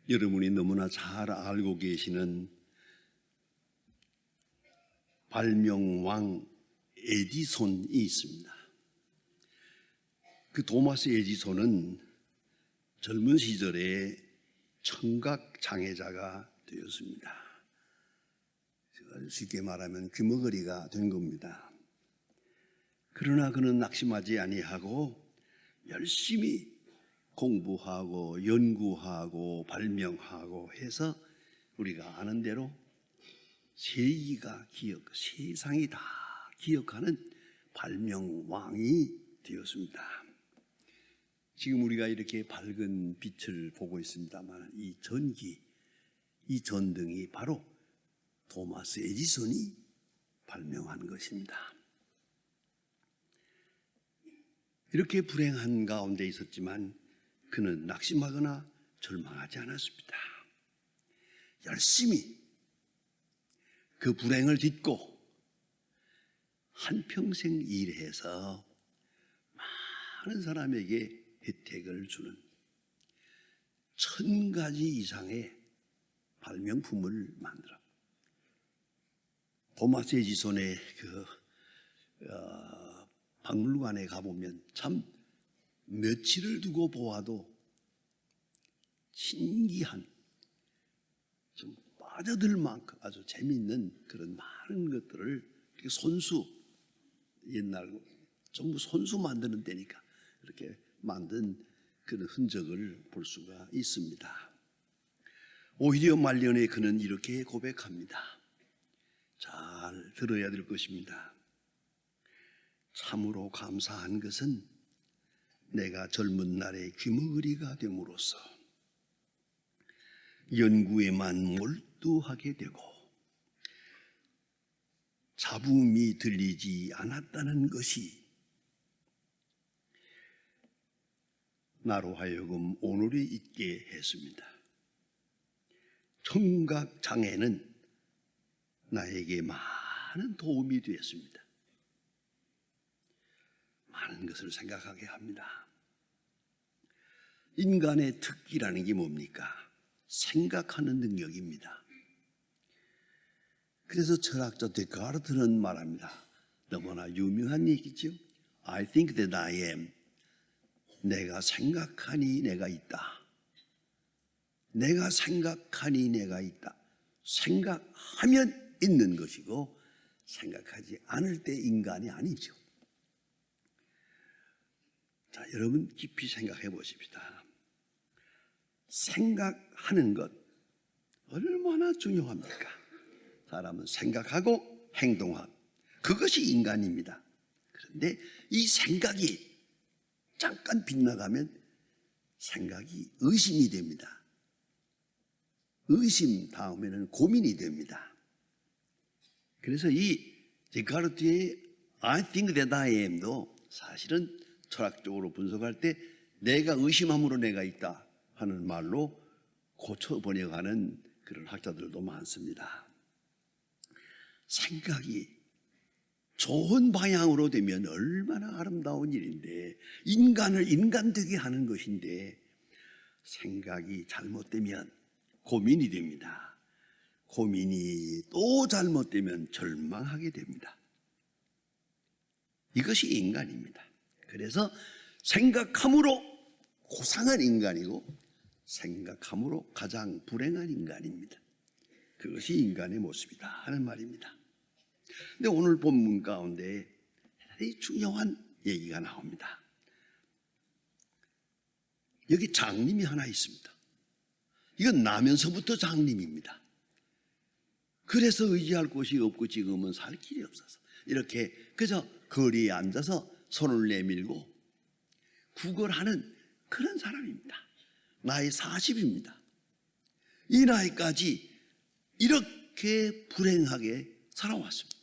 여러분이 너무나 잘 알고 계시는 발명왕 에디손이 있습니다. 그 토마스 에디손은 젊은 시절에 청각 장애자가 되었습니다. 쉽게 말하면 귀머거리가 된 겁니다. 그러나 그는 낙심하지 아니하고 열심히 공부하고 연구하고 발명하고 해서 우리가 아는 대로 세상이 다 기억하는 발명왕이 되었습니다. 지금 우리가 이렇게 밝은 빛을 보고 있습니다만 이 전기, 이 전등이 바로 토마스 에디슨이 발명한 것입니다. 이렇게 불행한 가운데 있었지만 그는 낙심하거나 절망하지 않았습니다. 열심히 그 불행을 딛고 한평생 일해서 많은 사람에게 혜택을 주는 1000가지 이상의 발명품을 만들어 토마스 에디손의 박물관에 가보면 참 며칠을 두고 보아도 신기한, 좀 빠져들 만큼 아주 재미있는 그런 많은 것들을 옛날 전부 손수 만드는 때니까 이렇게 만든 그런 흔적을 볼 수가 있습니다. 오히려 말년에 그는 이렇게 고백합니다. 잘 들어야 될 것입니다. 참으로 감사한 것은 내가 젊은 날에 귀머거리가 됨으로써 연구에만 몰두하게 되고 잡음이 들리지 않았다는 것이 나로 하여금 오늘이 있게 했습니다. 청각 장애는 나에게 많은 도움이 되었습니다. 많은 것을 생각하게 합니다. 인간의 특기라는 게 뭡니까? 생각하는 능력입니다. 그래서 철학자 데카르트는 말합니다. 너무나 유명한 얘기죠. I think that I am. 내가 생각하니 내가 있다. 내가 생각하니 내가 있다. 생각하면 있는 것이고 생각하지 않을 때 인간이 아니죠. 자, 여러분 깊이 생각해 보십시다. 생각하는 것 얼마나 중요합니까? 사람은 생각하고 행동하고 그것이 인간입니다. 그런데 이 생각이 잠깐 빗나가면 생각이 의심이 됩니다. 의심 다음에는 고민이 됩니다. 그래서 이 데카르트의 I think that I am도 사실은 철학적으로 분석할 때 내가 의심함으로 내가 있다 하는 말로 고쳐 번역하는 그런 학자들도 많습니다. 생각이 좋은 방향으로 되면 얼마나 아름다운 일인데 인간을 인간되게 하는 것인데 생각이 잘못되면 고민이 됩니다. 고민이 또 잘못되면 절망하게 됩니다. 이것이 인간입니다. 그래서 생각함으로 고상한 인간이고 생각함으로 가장 불행한 인간입니다. 그것이 인간의 모습이다 하는 말입니다. 근데 오늘 본문 가운데 대단히 중요한 얘기가 나옵니다. 여기 장님이 하나 있습니다. 이건 나면서부터 장님입니다. 그래서 의지할 곳이 없고 지금은 살 길이 없어서 이렇게 그저 거리에 앉아서 손을 내밀고 구걸하는 그런 사람입니다. 나이 40입니다. 이 나이까지 이렇게 불행하게 살아왔습니다.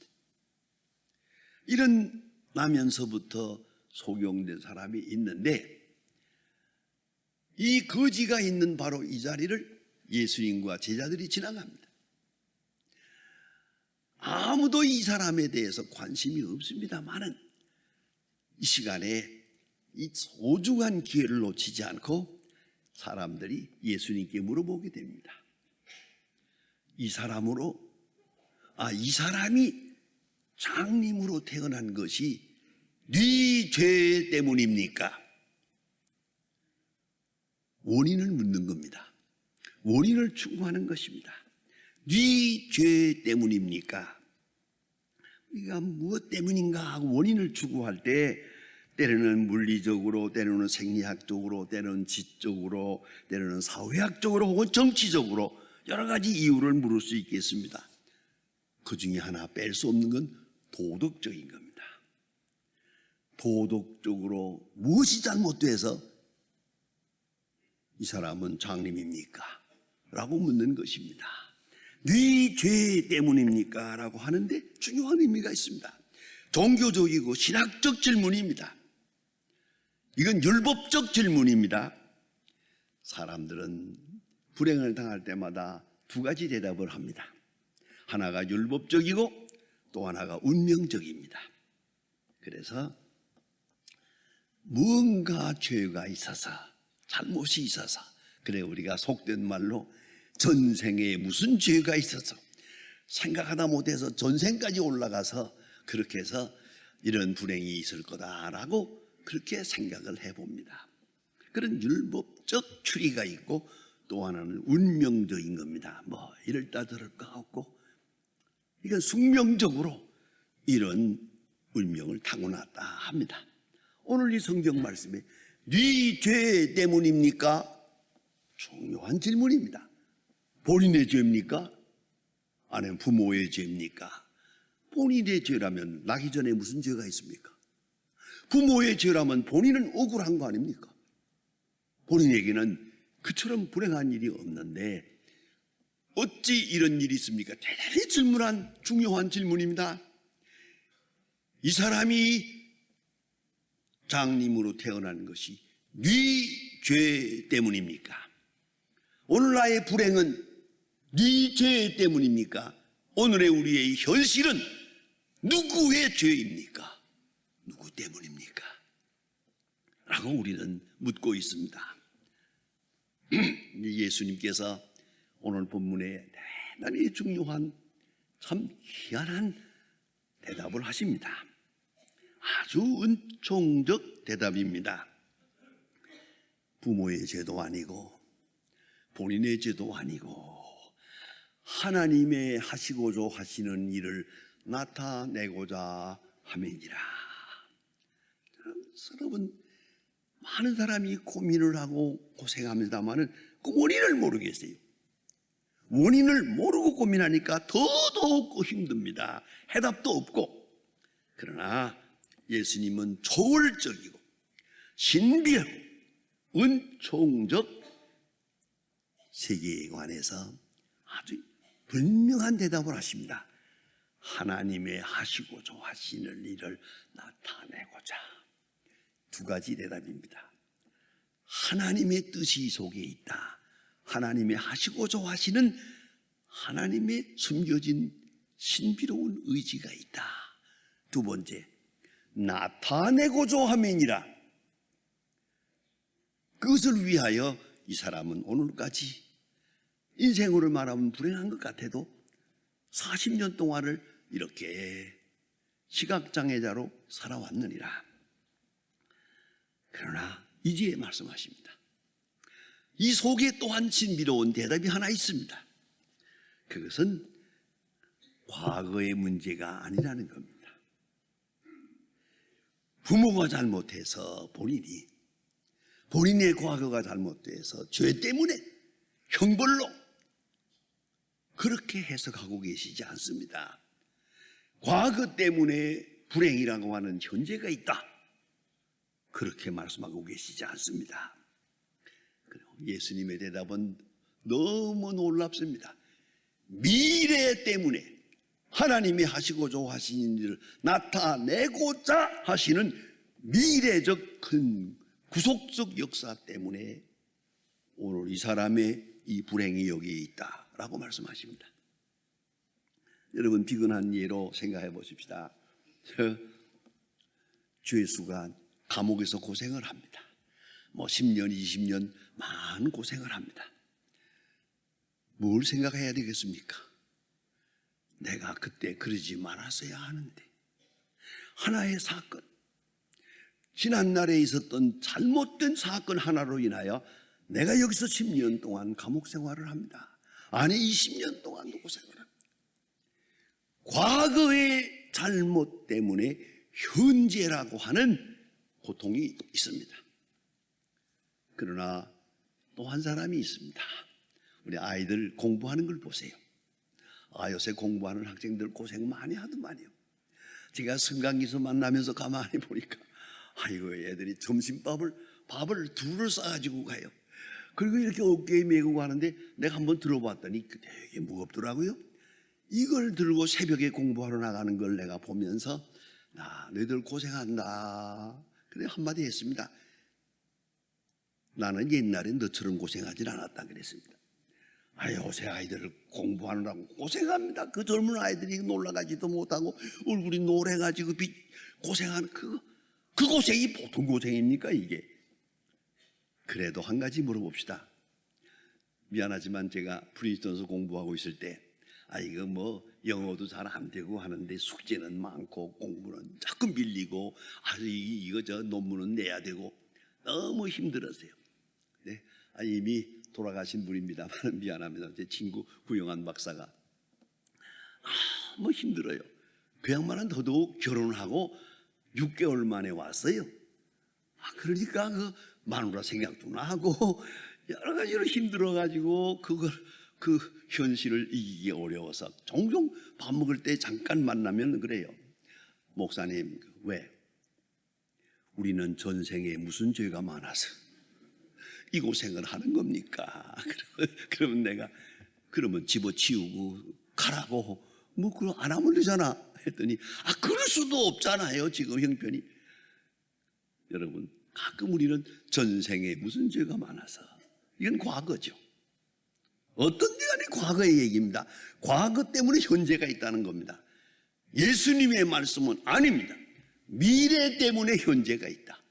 이런 나면서부터 소경된 사람이 있는데 이 거지가 있는 바로 이 자리를 예수님과 제자들이 지나갑니다. 아무도 이 사람에 대해서 관심이 없습니다만은 이 시간에 이 소중한 기회를 놓치지 않고 사람들이 예수님께 물어보게 됩니다. 이 사람이 장님으로 태어난 것이 네 죄 때문입니까? 원인을 묻는 겁니다. 원인을 추구하는 것입니다. 네 죄 때문입니까? 우리가 무엇 때문인가 하고 원인을 추구할 때 때로는 물리적으로, 때로는 생리학적으로, 때로는 지적으로, 때로는 사회학적으로 혹은 정치적으로 여러 가지 이유를 물을 수 있겠습니다. 그 중에 하나 뺄 수 없는 건 도덕적인 겁니다. 도덕적으로 무엇이 잘못돼서 이 사람은 장님입니까? 라고 묻는 것입니다. 네 죄 때문입니까? 라고 하는데 중요한 의미가 있습니다. 종교적이고 신학적 질문입니다. 이건 율법적 질문입니다. 사람들은 불행을 당할 때마다 두 가지 대답을 합니다. 하나가 율법적이고 또 하나가 운명적입니다. 그래서 무언가 죄가 있어서, 잘못이 있어서, 그래 우리가 속된 말로 전생에 무슨 죄가 있어서 생각하다 못해서 전생까지 올라가서 그렇게 해서 이런 불행이 있을 거다라고 그렇게 생각을 해봅니다. 그런 율법적 추리가 있고 또 하나는 운명적인 겁니다. 뭐 이럴까 저럴까 없고, 이건 숙명적으로 이런 운명을 타고났다 합니다. 오늘 이 성경 말씀에 네 죄 때문입니까? 중요한 질문입니다. 본인의 죄입니까? 아니면 부모의 죄입니까? 본인의 죄라면 나기 전에 무슨 죄가 있습니까? 부모의 죄라면 본인은 억울한 거 아닙니까? 본인에게는 그처럼 불행한 일이 없는데 어찌 이런 일이 있습니까? 대단히 질문한 중요한 질문입니다. 이 사람이 장님으로 태어난 것이 네 죄 때문입니까? 오늘 나의 불행은 네 죄 때문입니까? 오늘의 우리의 현실은 누구의 죄입니까? 누구 때문입니까? 라고 우리는 묻고 있습니다. 예수님께서 오늘 본문에 대단히 중요한 참 희한한 대답을 하십니다. 아주 은총적 대답입니다. 부모의 죄도 아니고 본인의 죄도 아니고 하나님의 하시고자 하시는 일을 나타내고자 함이니라. 여러분, 많은 사람이 고민을 하고 고생합니다마는 그 원인을 모르겠어요. 원인을 모르고 고민하니까 더더욱 힘듭니다. 해답도 없고. 그러나 예수님은 초월적이고 신비하고 은총적 세계관에서 아주 분명한 대답을 하십니다. 하나님의 하시고자 하시는 일을 나타내고자. 두 가지 대답입니다. 하나님의 뜻이 속에 있다. 하나님의 하시고자 하시는 하나님의 숨겨진 신비로운 의지가 있다. 두 번째, 나타내고자 함이니라. 그것을 위하여 이 사람은 오늘까지 인생으로 말하면 불행한 것 같아도 40년 동안을 이렇게 시각장애자로 살아왔느니라. 그러나 이제 말씀하십니다. 이 속에 또한 신비로운 대답이 하나 있습니다. 그것은 과거의 문제가 아니라는 겁니다. 부모가 잘못해서 본인의 과거가 잘못돼서 죄 때문에 형벌로 그렇게 해석하고 계시지 않습니다. 과거 때문에 불행이라고 하는 현재가 있다. 그렇게 말씀하고 계시지 않습니다. 예수님의 대답은 너무 놀랍습니다. 미래 때문에 하나님이 하시고자 하시는 일을 나타내고자 하시는 미래적 큰 구속적 역사 때문에 오늘 이 사람의 이 불행이 여기에 있다라고 말씀하십니다. 여러분, 비근한 예로 생각해 보십시다. 죄수가 감옥에서 고생을 합니다. 10년, 20년 많은 고생을 합니다. 뭘 생각해야 되겠습니까? 내가 그때 그러지 말았어야 하는데. 하나의 사건, 지난날에 있었던 잘못된 사건 하나로 인하여 내가 여기서 10년 동안 감옥 생활을 합니다. 아니 20년 동안도 고생을 합니다. 과거의 잘못 때문에 현재라고 하는 고통이 있습니다. 그러나 또 한 사람이 있습니다. 우리 아이들 공부하는 걸 보세요. 요새 공부하는 학생들 고생 많이 하더만요. 제가 승강기에서 만나면서 가만히 보니까 아이고 애들이 밥을 둘을 싸가지고 가요. 그리고 이렇게 어깨에 메고 가는데 내가 한번 들어봤더니 되게 무겁더라고요. 이걸 들고 새벽에 공부하러 나가는 걸 내가 보면서 너희들 고생한다. 그래 한마디 했습니다. 나는 옛날에 너처럼 고생하진 않았다 그랬습니다. 요새 아이들 공부하느라고 고생합니다. 그 젊은 아이들이 놀라가지도 못하고 얼굴이 노래가지고 고생하는 그 고생이 보통 고생입니까 이게? 그래도 한 가지 물어봅시다. 미안하지만 제가 프린스턴에서 공부하고 있을 때 이거 뭐 영어도 잘 안 되고 하는데 숙제는 많고 공부는 자꾸 밀리고 이거 저 논문은 내야 되고 너무 힘들었어요. 네, 이미 돌아가신 분입니다만 미안합니다. 제 친구 구영환 박사가 너무 힘들어요. 그 양반은 더더욱 결혼하고 6개월 만에 왔어요. 그러니까 그 마누라 생각도 나고 여러 가지로 힘들어가지고 그 현실을 이기기 어려워서 종종 밥 먹을 때 잠깐 만나면 그래요. 목사님 왜? 우리는 전생에 무슨 죄가 많아서 이 고생을 하는 겁니까? 그러면 내가 그러면 집어치우고 가라고 뭐 그럼 안 하면 되잖아 했더니 그럴 수도 없잖아요 지금 형편이. 여러분 가끔 우리는 전생에 무슨 죄가 많아서 이건 과거죠. 어떤 데 간에 과거의 얘기입니다. 과거 때문에 현재가 있다는 겁니다. 예수님의 말씀은 아닙니다. 미래 때문에 현재가 있다.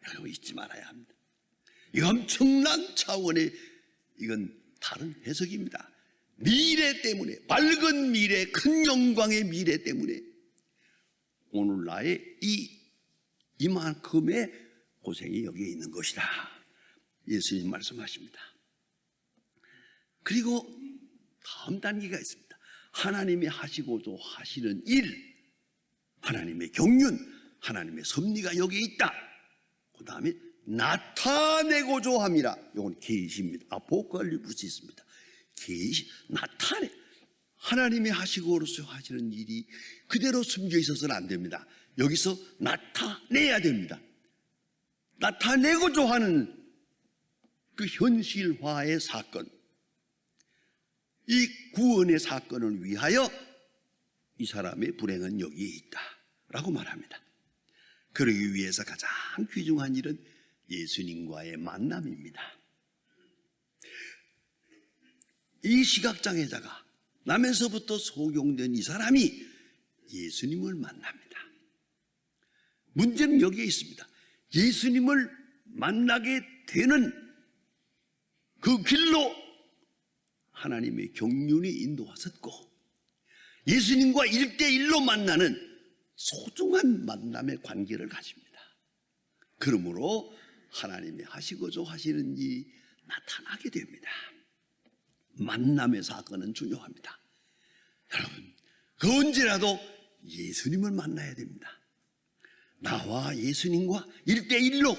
여러분 잊지 말아야 합니다. 이 엄청난 차원의 이건 다른 해석입니다. 미래 때문에 밝은 미래 큰 영광의 미래 때문에 오늘 나의 이만큼의 고생이 여기에 있는 것이다. 예수님 말씀하십니다. 그리고 다음 단계가 있습니다. 하나님이 하시고자 하시는 일, 하나님의 경륜, 하나님의 섭리가 여기에 있다. 그 다음에 나타내고자 함이라. 이건 계시입니다. 아포칼립스 있습니다. 계시, 나타내. 하나님이 하시고로서 하시는 일이 그대로 숨겨 있어서는 안 됩니다. 여기서 나타내야 됩니다. 나타내고자 하는 그 현실화의 사건, 이 구원의 사건을 위하여 이 사람의 불행은 여기에 있다 라고 말합니다. 그러기 위해서 가장 귀중한 일은 예수님과의 만남입니다. 이 시각장애자가 나면서부터 소경된 이 사람이 예수님을 만납니다. 문제는 여기에 있습니다. 예수님을 만나게 되는 그 길로 하나님의 경륜이 인도하셨고 예수님과 1대1로 만나는 소중한 만남의 관계를 가집니다. 그러므로 하나님이 하시고자 하시는 일이 나타나게 됩니다. 만남의 사건은 중요합니다. 여러분, 그 언제라도 예수님을 만나야 됩니다. 나와 예수님과 1대1로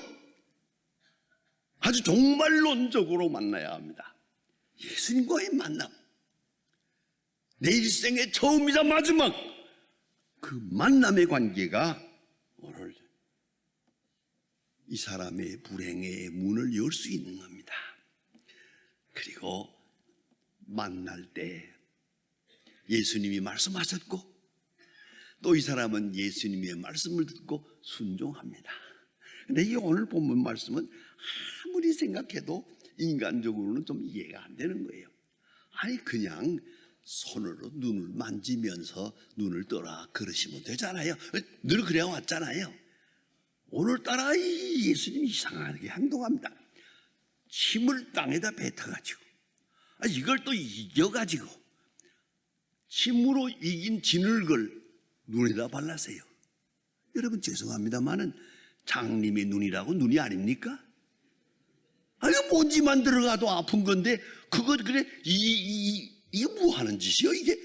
아주 종말론적으로 만나야 합니다. 예수님과의 만남, 내 일생의 처음이자 마지막 그 만남의 관계가 오늘 이 사람의 불행의 문을 열 수 있는 겁니다. 그리고 만날 때 예수님이 말씀하셨고 또 이 사람은 예수님의 말씀을 듣고 순종합니다. 근데 이 오늘 본문 말씀은 아무리 생각해도 인간적으로는 좀 이해가 안 되는 거예요. 아니 그냥 손으로 눈을 만지면서 눈을 떠라 그러시면 되잖아요. 늘 그래 왔잖아요. 오늘따라 예수님이 이상하게 행동합니다. 침을 땅에다 뱉어가지고 이걸 또 이겨가지고 침으로 이긴 진흙을 눈에다 발랐어요. 여러분 죄송합니다만은 장님의 눈이라고 눈이 아닙니까? 아니 먼지만 들어가도 아픈 건데 그거 그래 이게 뭐 하는 짓이요 이게?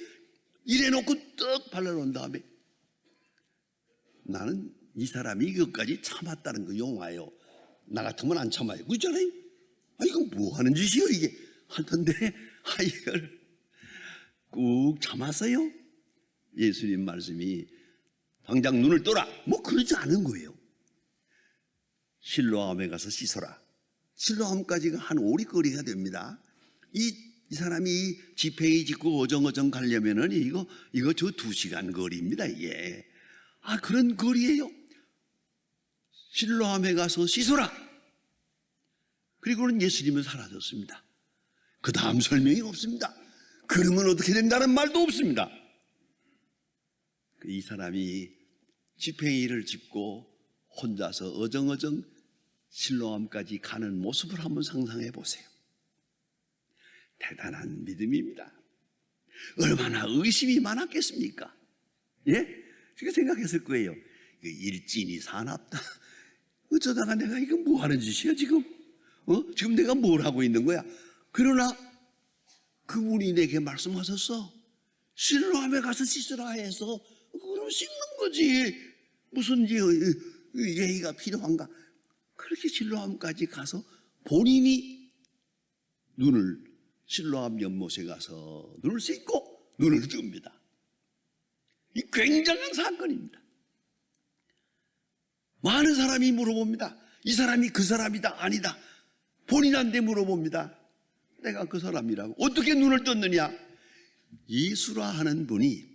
이래놓고 떡 발라놓은 다음에 나는 이 사람이 이것까지 참았다는 거 용하여 나 같으면 안 참아요. 그렇잖아요? 이건 뭐 하는 짓이요 이게? 하던데 이걸 꾹 참았어요. 예수님 말씀이 당장 눈을 떠라 뭐 그러지 않은 거예요. 실로암에 가서 씻어라. 실로암까지가 한 오리거리가 됩니다. 이 사람이 지팽이 짚고 어정어정 가려면은 이거 저 2시간 거리입니다 이게. 그런 거리예요. 실로암에 가서 씻어라. 그리고는 예수님은 사라졌습니다. 그 다음 설명이 없습니다. 그러면 어떻게 된다는 말도 없습니다. 이 사람이 지팽이를 짚고 혼자서 어정어정 실로암까지 가는 모습을 한번 상상해 보세요. 대단한 믿음입니다. 얼마나 의심이 많았겠습니까? 예? 그렇게 생각했을 거예요. 일진이 사납다. 어쩌다가 내가 이거 뭐 하는 짓이야 지금? 지금 내가 뭘 하고 있는 거야? 그러나 그분이 내게 말씀하셨어. 실로암에 가서 씻으라 해서 그럼 씻는 거지. 무슨 예의가 필요한가? 그렇게 실로암까지 가서 본인이 실로암 연못에 가서 눈을 씻고 눈을 뜹니다. 이 굉장한 사건입니다. 많은 사람이 물어봅니다. 이 사람이 그 사람이다 아니다. 본인한테 물어봅니다. 내가 그 사람이라고. 어떻게 눈을 떴느냐? 예수라 하는 분이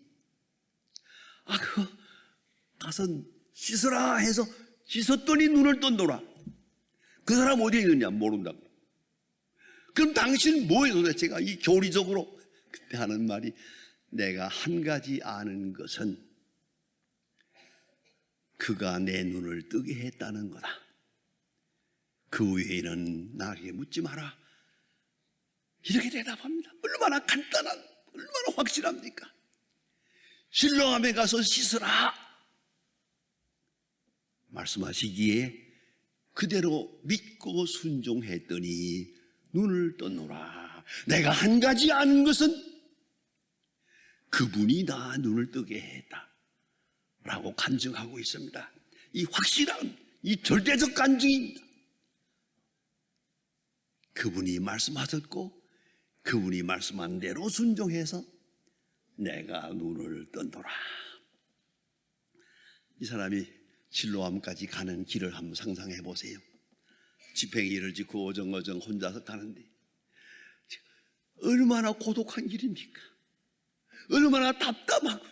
가서 씻으라 해서 씻었더니 눈을 떴노라. 그 사람 어디에 있느냐? 모른다고. 그럼 당신 뭐예요 도대체가? 이 교리적으로 그때 하는 말이 내가 한 가지 아는 것은 그가 내 눈을 뜨게 했다는 거다. 그 외에는 나에게 묻지 마라. 이렇게 대답합니다. 얼마나 간단한, 얼마나 확실합니까? 실로암에 가서 씻으라 말씀하시기에 그대로 믿고 순종했더니 눈을 떴노라. 내가 한 가지 아는 것은 그분이 나 눈을 뜨게 했다 라고 간증하고 있습니다. 이 확실한, 이 절대적 간증입니다. 그분이 말씀하셨고 그분이 말씀한 대로 순종해서 내가 눈을 떴노라. 이 사람이 실로암까지 가는 길을 한번 상상해 보세요. 지팽이를 짚고 어정어정 혼자서 가는데 얼마나 고독한 길입니까? 얼마나 답답하고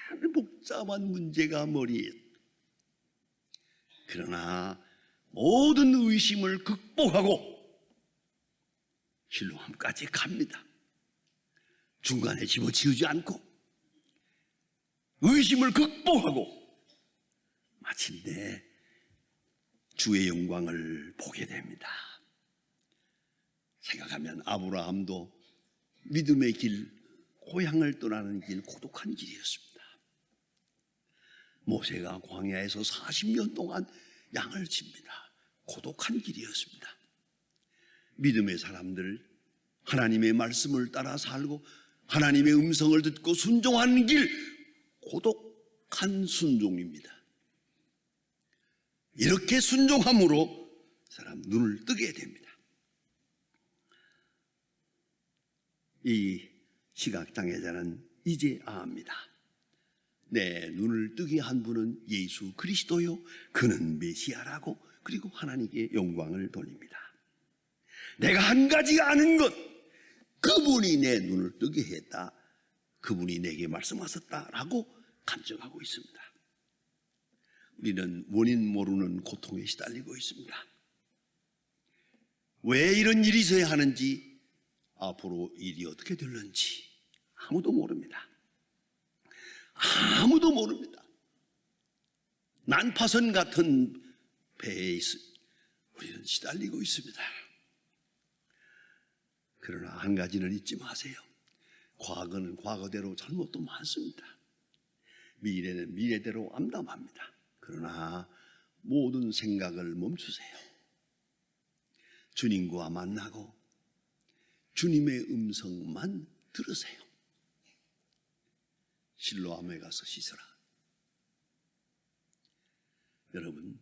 많은 복잡한 문제가 머리에. 그러나 모든 의심을 극복하고 실로암까지 갑니다. 중간에 집어치우지 않고 의심을 극복하고 마침내 주의 영광을 보게 됩니다. 생각하면 아브라함도 믿음의 길, 고향을 떠나는 길, 고독한 길이었습니다. 모세가 광야에서 40년 동안 양을 칩니다. 고독한 길이었습니다. 믿음의 사람들, 하나님의 말씀을 따라 살고 하나님의 음성을 듣고 순종하는 길, 고독한 순종입니다. 이렇게 순종함으로 사람 눈을 뜨게 됩니다. 이 시각장애자는 이제 압니다. 내 눈을 뜨게 한 분은 예수 그리스도요, 그는 메시아라고. 그리고 하나님께 영광을 돌립니다. 내가 한 가지 아는 것, 그분이 내 눈을 뜨게 했다, 그분이 내게 말씀하셨다라고 간증하고 있습니다. 우리는 원인 모르는 고통에 시달리고 있습니다. 왜 이런 일이 있어야 하는지, 앞으로 일이 어떻게 될는지 아무도 모릅니다. 아무도 모릅니다. 난파선 같은 배에 우리는 시달리고 있습니다. 그러나 한 가지는 잊지 마세요. 과거는 과거대로 잘못도 많습니다. 미래는 미래대로 암담합니다. 그러나 모든 생각을 멈추세요. 주님과 만나고 주님의 음성만 들으세요. 실로암에 가서 씻어라. 여러분,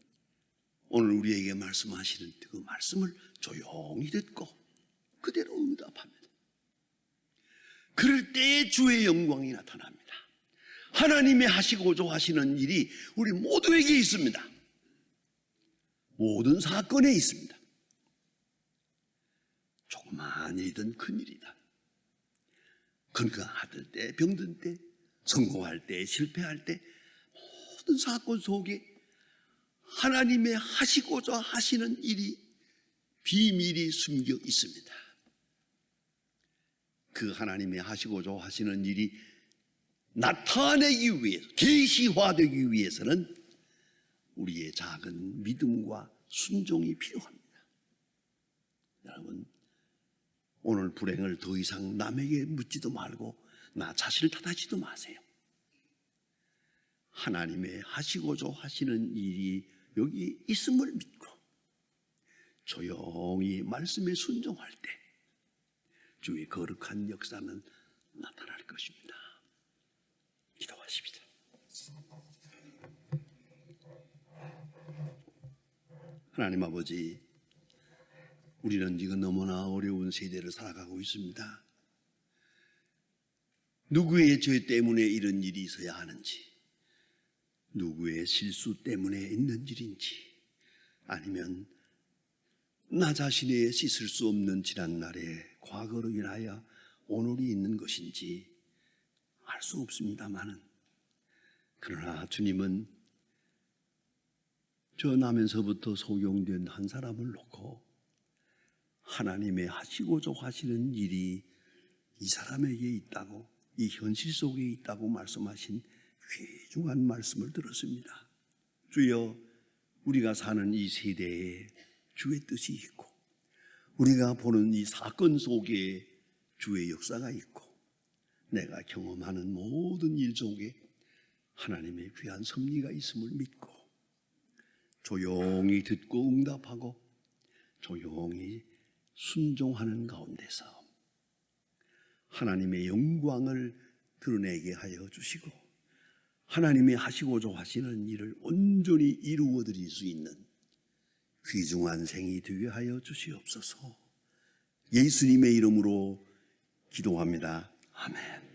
오늘 우리에게 말씀하시는 그 말씀을 조용히 듣고 그대로 응답합니다. 그럴 때에 주의 영광이 나타납니다. 하나님의 하시고자 하시는 일이 우리 모두에게 있습니다. 모든 사건에 있습니다. 조그마한 일이든 큰 일이든, 건강할 때, 병든 때, 성공할 때, 실패할 때, 모든 사건 속에 하나님의 하시고자 하시는 일이 비밀이 숨겨 있습니다. 그 하나님의 하시고자 하시는 일이 나타내기 위해서, 계시화되기 위해서는 우리의 작은 믿음과 순종이 필요합니다. 여러분, 오늘 불행을 더 이상 남에게 묻지도 말고 나 자신을 탓하지도 마세요. 하나님의 하시고자 하시는 일이 여기 있음을 믿고 조용히 말씀에 순종할 때 주의 거룩한 역사는 나타날 것입니다. 기도하십시다. 하나님 아버지, 우리는 지금 너무나 어려운 세대를 살아가고 있습니다. 누구의 죄 때문에 이런 일이 있어야 하는지, 누구의 실수 때문에 있는 일인지, 아니면 나 자신의 씻을 수 없는 지난날의 과거로 인하여 오늘이 있는 것인지 알 수 없습니다마는, 그러나 주님은 저 나면서부터 소경된 한 사람을 놓고 하나님의 하시고자 하시는 일이 이 사람에게 있다고, 이 현실 속에 있다고 말씀하신 귀중한 말씀을 들었습니다. 주여, 우리가 사는 이 세대에 주의 뜻이 있고 우리가 보는 이 사건 속에 주의 역사가 있고 내가 경험하는 모든 일 속에 하나님의 귀한 섭리가 있음을 믿고 조용히 듣고 응답하고 조용히 순종하는 가운데서 하나님의 영광을 드러내게 하여 주시고 하나님이 하시고자 하시는 일을 온전히 이루어 드릴 수 있는 귀중한 생이 되게 하여 주시옵소서. 예수님의 이름으로 기도합니다. 아멘.